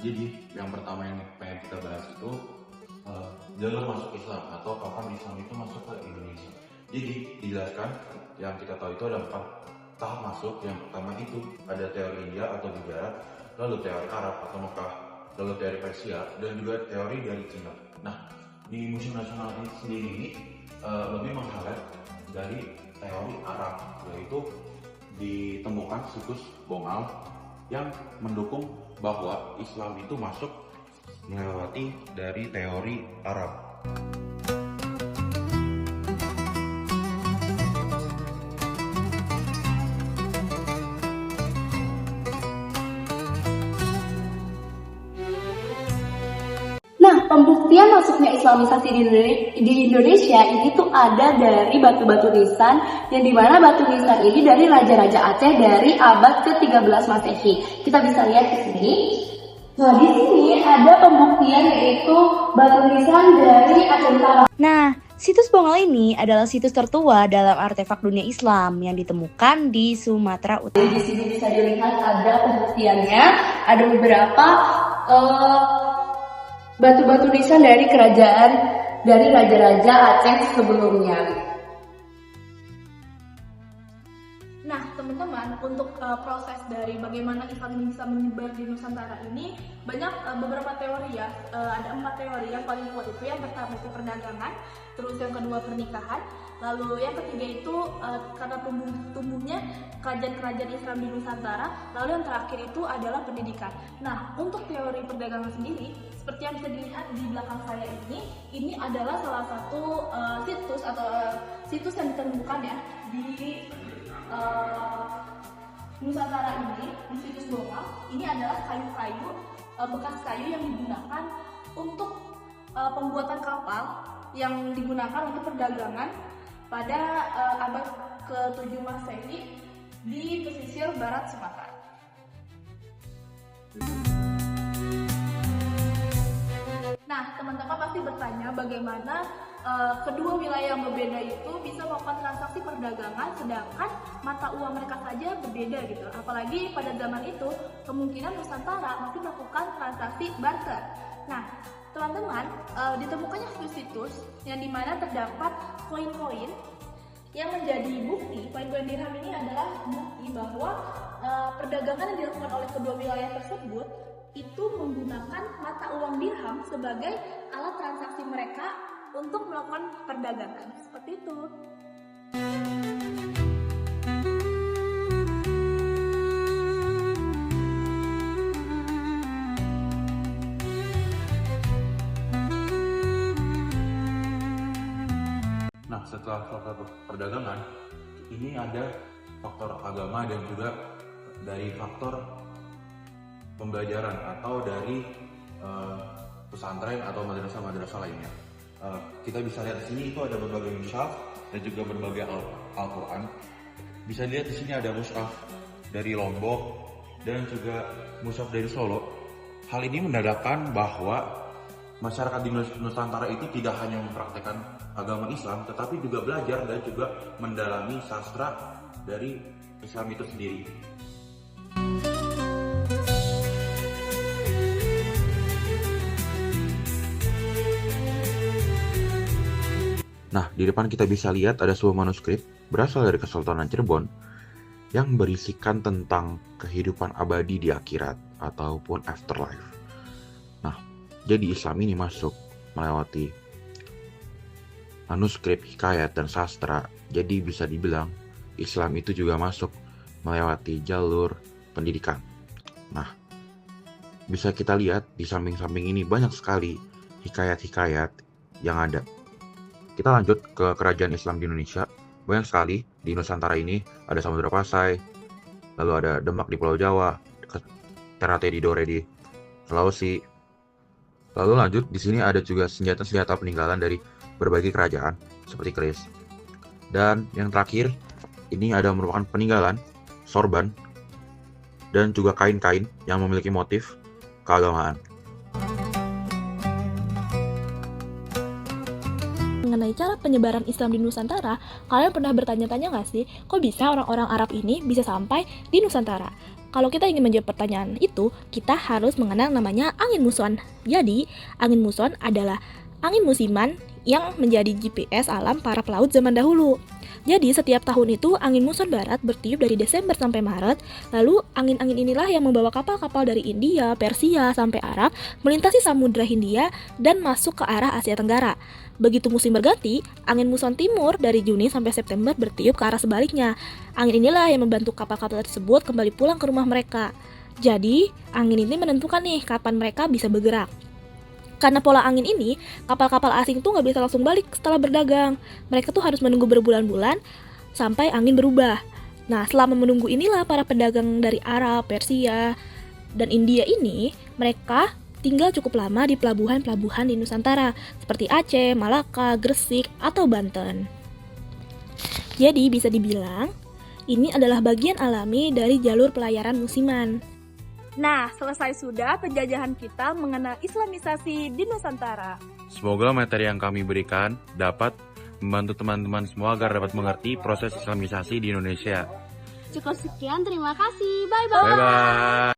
Jadi yang pertama yang pengen kita bahas itu jalur masuk Islam atau kapan Islam itu masuk ke Indonesia. Jadi dijelaskan yang kita tahu itu ada 4 tahap masuk. Yang pertama itu ada teori India atau Gujarat, lalu teori Arab atau Mekah, lalu teori Persia, dan juga teori dari Cina. Nah, di Museum Nasional ini sendiri ini lebih meng-highlight dari teori Arab, yaitu ditemukan situs Bongal yang mendukung bahwa Islam itu masuk melewati dari teori Arab. Nah, pembuktian masuknya Islamisasi di Indonesia ini tuh ada dari batu-batu nisan, yang dimana batu nisan ini dari Raja-Raja Aceh dari abad ke-13 Masehi. Kita bisa lihat di sini. Nah, di sini ada pembuktian yaitu batu nisan dari Aceh Utara. Nah, situs Bongal ini adalah situs tertua dalam artefak dunia Islam yang ditemukan di Sumatera Utara. Di sini bisa dilihat ada pembuktiannya, ada beberapa batu-batu nisan dari kerajaan dari Raja-Raja Aceh sebelumnya. Nah, teman-teman, untuk proses dari bagaimana Islam ini bisa menyebar di Nusantara ini banyak beberapa teori ya. Ada 4 teori yang paling kuat itu. Yang pertama itu perdagangan, terus yang kedua pernikahan, lalu yang ketiga itu karena tumbuhnya kerajaan-kerajaan Islam di Nusantara, lalu yang terakhir itu adalah pendidikan. Nah, untuk teori perdagangan sendiri, seperti yang bisa dilihat di belakang saya ini adalah salah satu situs atau situs yang ditemukan ya di Nusantara ini, di situs Bongal. Ini adalah kayu-kayu, bekas kayu yang digunakan untuk pembuatan kapal yang digunakan untuk perdagangan pada abad ke-7 Masehi di pesisir barat Sumatera. Nah, teman-teman pasti bertanya bagaimana kedua wilayah yang berbeda itu bisa melakukan transaksi perdagangan sedangkan mata uang mereka saja berbeda gitu. Apalagi pada zaman itu kemungkinan Nusantara masih melakukan transaksi barter. Nah, teman-teman, ditemukannya situs yang dimana terdapat koin-koin yang menjadi bukti. Koin-koin dirham ini adalah bukti bahwa perdagangan yang dilakukan oleh kedua wilayah tersebut itu menggunakan mata uang dirham sebagai alat transaksi mereka untuk melakukan perdagangan. Seperti itu. Nah, setelah faktor perdagangan, ini ada faktor agama dan juga dari faktor pembelajaran atau dari pesantren atau madrasah-madrasah lainnya. Kita bisa lihat di sini itu ada berbagai mushaf dan juga berbagai Al-Quran. Bisa dilihat di sini ada mushaf dari Lombok dan juga mushaf dari Solo. Hal ini menandakan bahwa masyarakat di Nusantara itu tidak hanya mempraktekkan agama Islam, tetapi juga belajar dan juga mendalami sastra dari Islam itu sendiri. Nah, di depan kita bisa lihat ada sebuah manuskrip berasal dari Kesultanan Cirebon yang berisikan tentang kehidupan abadi di akhirat ataupun afterlife. Nah, jadi Islam ini masuk melewati manuskrip, hikayat, dan sastra. Jadi bisa dibilang Islam itu juga masuk melewati jalur pendidikan. Nah, bisa kita lihat di samping-samping ini banyak sekali hikayat-hikayat yang ada. Kita lanjut ke kerajaan Islam di Indonesia. Banyak sekali di Nusantara ini, ada Samudra Pasai, lalu ada Demak di Pulau Jawa, Ternate di Dore di Sulawesi. Lalu lanjut, di sini ada juga senjata-senjata peninggalan dari berbagai kerajaan seperti keris. Dan yang terakhir, ini ada merupakan peninggalan sorban dan juga kain-kain yang memiliki motif keagamaan. Mengenai cara penyebaran Islam di Nusantara, kalian pernah bertanya-tanya nggak sih, kok bisa orang-orang Arab ini bisa sampai di Nusantara? Kalau kita ingin menjawab pertanyaan itu, kita harus mengenal namanya angin muson. Jadi, angin muson adalah angin musiman yang menjadi GPS alam para pelaut zaman dahulu. Jadi, setiap tahun itu angin muson barat bertiup dari Desember sampai Maret. Lalu, angin-angin inilah yang membawa kapal-kapal dari India, Persia, sampai Arab melintasi Samudra Hindia dan masuk ke arah Asia Tenggara. Begitu musim berganti, angin muson timur dari Juni sampai September bertiup ke arah sebaliknya. Angin inilah yang membantu kapal-kapal tersebut kembali pulang ke rumah mereka. Jadi, angin ini menentukan nih kapan mereka bisa bergerak. Karena pola angin ini, kapal-kapal asing tuh nggak bisa langsung balik setelah berdagang. Mereka tuh harus menunggu berbulan-bulan sampai angin berubah. Nah, selama menunggu inilah para pedagang dari Arab, Persia, dan India ini, mereka tinggal cukup lama di pelabuhan-pelabuhan di Nusantara, seperti Aceh, Malaka, Gresik, atau Banten. Jadi, bisa dibilang, ini adalah bagian alami dari jalur pelayaran musiman. Nah, selesai sudah penjajahan kita mengenal Islamisasi di Nusantara. Semoga materi yang kami berikan dapat membantu teman-teman semua agar dapat mengerti proses Islamisasi di Indonesia. Cukup sekian, terima kasih. Bye-bye. Bye-bye.